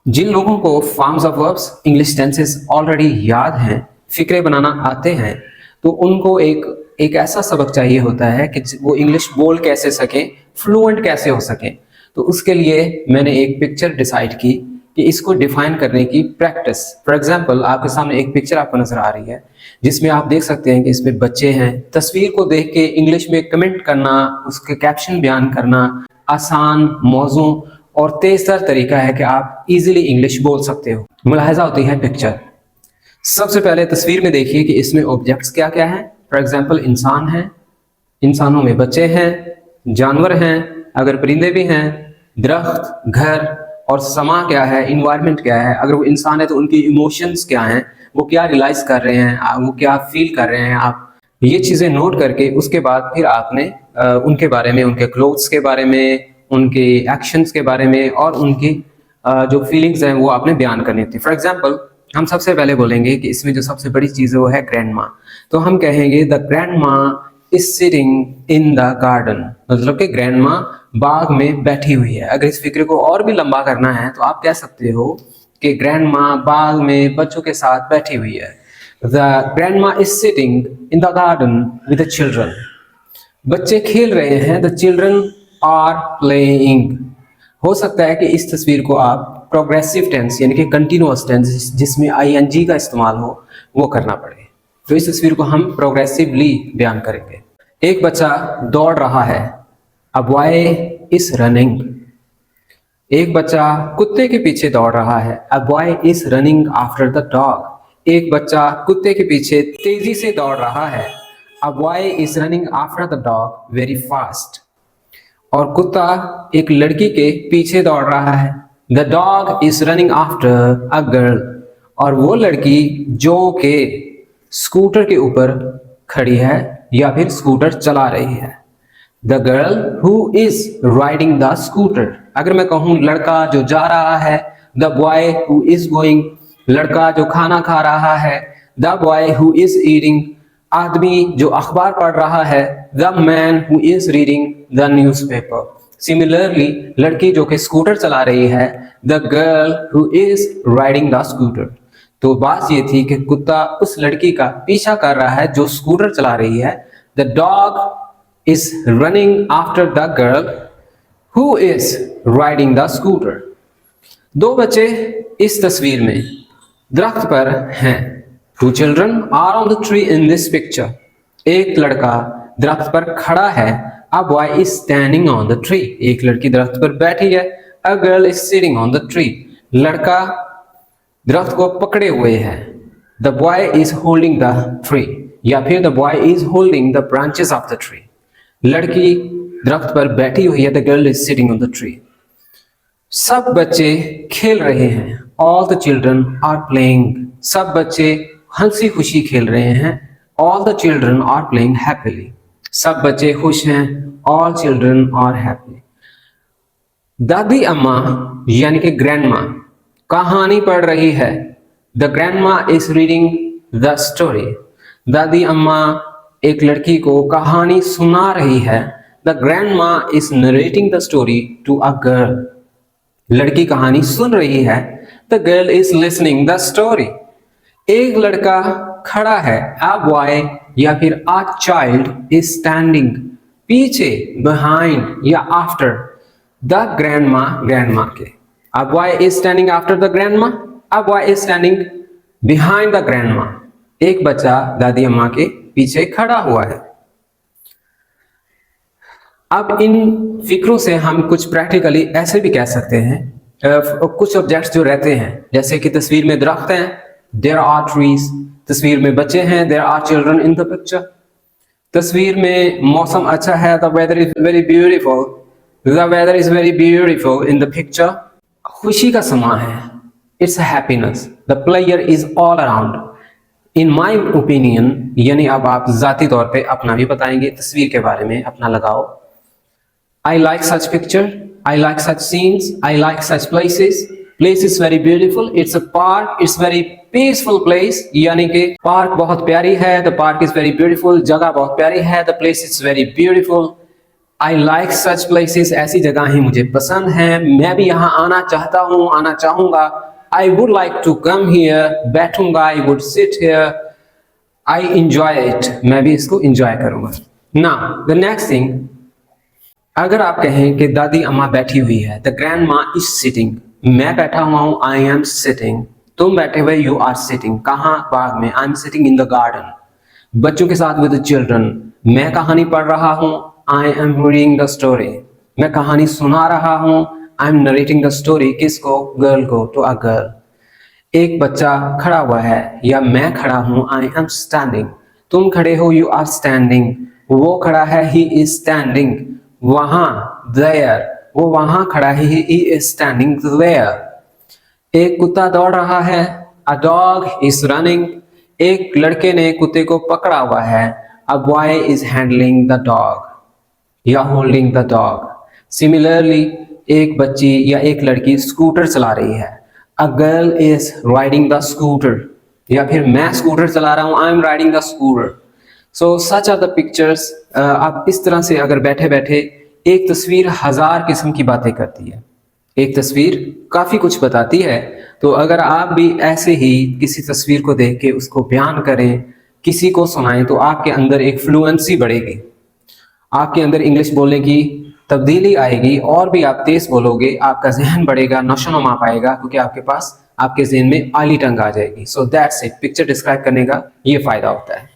जिन लोगों को forms of verbs, English tenses already याद हैं, फिक्रे बनाना आते हैं, तो उनको एक ऐसा सबक चाहिए होता है कि वो इंग्लिश बोल कैसे सकें, फ्लुएंट कैसे हो सकें। तो उसके लिए मैंने एक पिक्चर डिसाइड की कि इसको डिफाइन करने की प्रैक्टिस। फॉर एग्जांपल, आपके सामने एक पिक्चर आपको नजर आ रही है जिसमें आप देख सकते हैं कि इसमें बच्चे हैं। तस्वीर को देख के इंग्लिश में कमेंट करना, उसके कैप्शन बयान करना आसान, मौजू और तेज तर तरीका है कि आप इजीली इंग्लिश बोल सकते हो। मुलाहिजा होती है पिक्चर। सबसे पहले तस्वीर में देखिए कि इसमें ऑब्जेक्ट्स क्या क्या हैं। फॉर एग्जांपल, इंसान है, इंसानों में बच्चे हैं, जानवर हैं, अगर परिंदे भी हैं, दरख्त, घर, और समा क्या है, इन्वायरमेंट क्या है। अगर वो इंसान है तो उनकी इमोशंस क्या हैं, वो क्या रियलाइज कर रहे हैं, वो क्या फील कर रहे हैं। आप ये चीज़ें नोट करके उसके बाद फिर आपने उनके बारे में, उनके क्लोथ्स के बारे में, उनके एक्शंस के बारे में और उनकी जो फीलिंग्स हैं वो आपने बयान करनी होती है। फॉर एग्जांपल, हम सबसे पहले बोलेंगे कि इसमें जो सबसे बड़ी चीज़ है वो है ग्रैंड माँ। तो हम कहेंगे द ग्रैंड माँ is sitting in the garden, मतलब कि ग्रैंड माँ बाग में बैठी हुई है। अगर इस फिक्र को और भी लंबा करना है तो आप कह सकते हो कि ग्रैंड माँ बाग में बच्चों के साथ बैठी हुई है। द ग्रैंड माँ is sitting in the garden with the children. बच्चे खेल रहे हैं, द चिल्ड्रन आर प्लेइंग। हो सकता है कि इस तस्वीर को आप प्रोग्रेसिव टेंस यानी कि कंटिन्यूअस टेंस जिसमें आईएनजी का इस्तेमाल हो वो करना पड़े। तो इस तस्वीर को हम प्रोग्रेसिवली बयान करेंगे। एक बच्चा दौड़ रहा है, अ बॉय इज रनिंग। एक बच्चा कुत्ते के पीछे दौड़ रहा है, a boy is running after the dog. एक बच्चा कुत्ते के पीछे तेजी से दौड़ रहा है, a boy is running after the dog very fast. और कुत्ता एक लड़की के पीछे दौड़ रहा है, the dog is running after a girl. और वो लड़की जो के स्कूटर के ऊपर खड़ी है या फिर स्कूटर चला रही है, the girl who is riding the scooter. अगर मैं कहूं लड़का जो जा रहा है, the boy who is going, लड़का जो खाना खा रहा है, the boy who is eating, आदमी जो अखबार पढ़ रहा है, the man who is reading the newspaper. Similarly, लड़की जो कि स्कूटर चला रही है, the girl who is riding the scooter. तो बात ये थी कि कुत्ता उस लड़की का पीछा कर रहा है जो स्कूटर चला रही है, the dog is running after the girl who is riding the scooter. दो बच्चे इस तस्वीर में दरख्त पर हैं। Two children are on the tree in this picture. एक लड़का दरख्त पर खड़ा है, a boy is standing on the tree. एक लड़की दरख्त पर बैठी है, a girl is sitting on the tree. लड़का दरख्त को पकड़े हुए है, the boy is holding the tree. या फिर the boy is holding the branches of the tree. लड़की दरख्त पर बैठी हुई है, the girl is sitting on the tree. सब बच्चे खेल रहे हैं, all the children are playing. सब बच्चे हंसी खुशी खेल रहे हैं, all the children are playing happily. सब बच्चे खुश हैं, all children are happy. दादी अम्मा यानी कि ग्रैंडमा कहानी पढ़ रही है, the grandma is reading the story. दादी अम्मा एक लड़की को कहानी सुना रही है, the grandma is narrating the story to a girl. लड़की कहानी सुन रही है, the girl is listening the story. एक लड़का खड़ा है, a boy या फिर a child is standing, पीछे, behind या after the grandma के। a boy is standing after the grandma, a boy is standing behind the grandma. एक बच्चा दादी अम्मा के पीछे खड़ा हुआ है। अब इन फिक्रों से हम कुछ प्रैक्टिकली ऐसे भी कह सकते हैं, कुछ ऑब्जेक्ट्स जो रहते हैं, जैसे कि तस्वीर में दरख्त हैं, देयर आर ट्रीज। तस्वीर में बच्चे हैं, there are children in the picture. तस्वीर में मौसम अच्छा है, the weather is very beautiful, the weather is very beautiful in the picture. खुशी का समा है, it's happiness, the player is all around. In my opinion, यानी अब आप जाती तौर पे अपना भी बताएंगे, तस्वीर के बारे में अपना लगाओ। I like such picture, I like such scenes, I like such places. Place is very beautiful, it's a park, it's very peaceful place. यानी कि पार्क बहुत प्यारी है, the park is very beautiful. जगह बहुत प्यारी है, the place is very beautiful. I like such places, ऐसी जगह ही मुझे पसंद है, मैं भी यहाँ आना चाहता हूँ, आना चाहूंगा। I would like to come here, बैठूंगा, I would sit here, I enjoy it, मैं भी इसको इंजॉय करूंगा। नाउ द नेक्स्ट थिंग, अगर आप कहें कि दादी अम्मा बैठी हुई है, द ग्रैंड माँ इज सिटिंग, मैं बैठा हुआ हूँ, आई एम सिटिंग, तुम बैठे हुए, यू आर सिटिंग, कहाँ, बाग में, I am sitting in the garden, बच्चों के साथ विद द चिल्ड्रन, मैं कहानी पढ़ रहा हूँ, I am reading the story, मैं कहानी सुना रहा हूँ, I am narrating the story, किसको, गर्ल को, टू अ गर्ल। एक बच्चा खड़ा हुआ है या मैं खड़ा हूँ, आई एम स्टैंडिंग, तुम खड़े हो, यू आर स्टैंडिंग, वो खड़ा है, ही इज स्टैंडिंग, वहां, देयर, वो वहां खड़ा है, ही इज स्टैंडिंग देयर। एक कुत्ता दौड़ रहा है, अ डॉग इज रनिंग, एक लड़के ने कुत्ते को पकड़ा हुआ है, a boy is handling the dog या होल्डिंग द डॉग। सिमिलरली एक बच्ची या एक लड़की स्कूटर चला रही है, a girl is riding the scooter, या फिर मैं स्कूटर चला रहा हूं, I am riding the scooter. So such are the pictures. आप इस तरह से अगर बैठे बैठे, एक तस्वीर हजार किस्म की बातें करती है, एक तस्वीर काफी कुछ बताती है। तो अगर आप भी ऐसे ही किसी तस्वीर को देख के उसको बयान करें, किसी को सुनाएं, तो आपके अंदर एक फ्लुएंसी बढ़ेगी, आपके अंदर इंग्लिश बोलने की तब्दीली आएगी, और भी आप तेज बोलोगे, आपका जहन बढ़ेगा, नशोनुमा पाएगा, क्योंकि आपके पास आपके जहन में आली टंग आ जाएगी। So that's it, picture describe करने का ये फायदा होता है।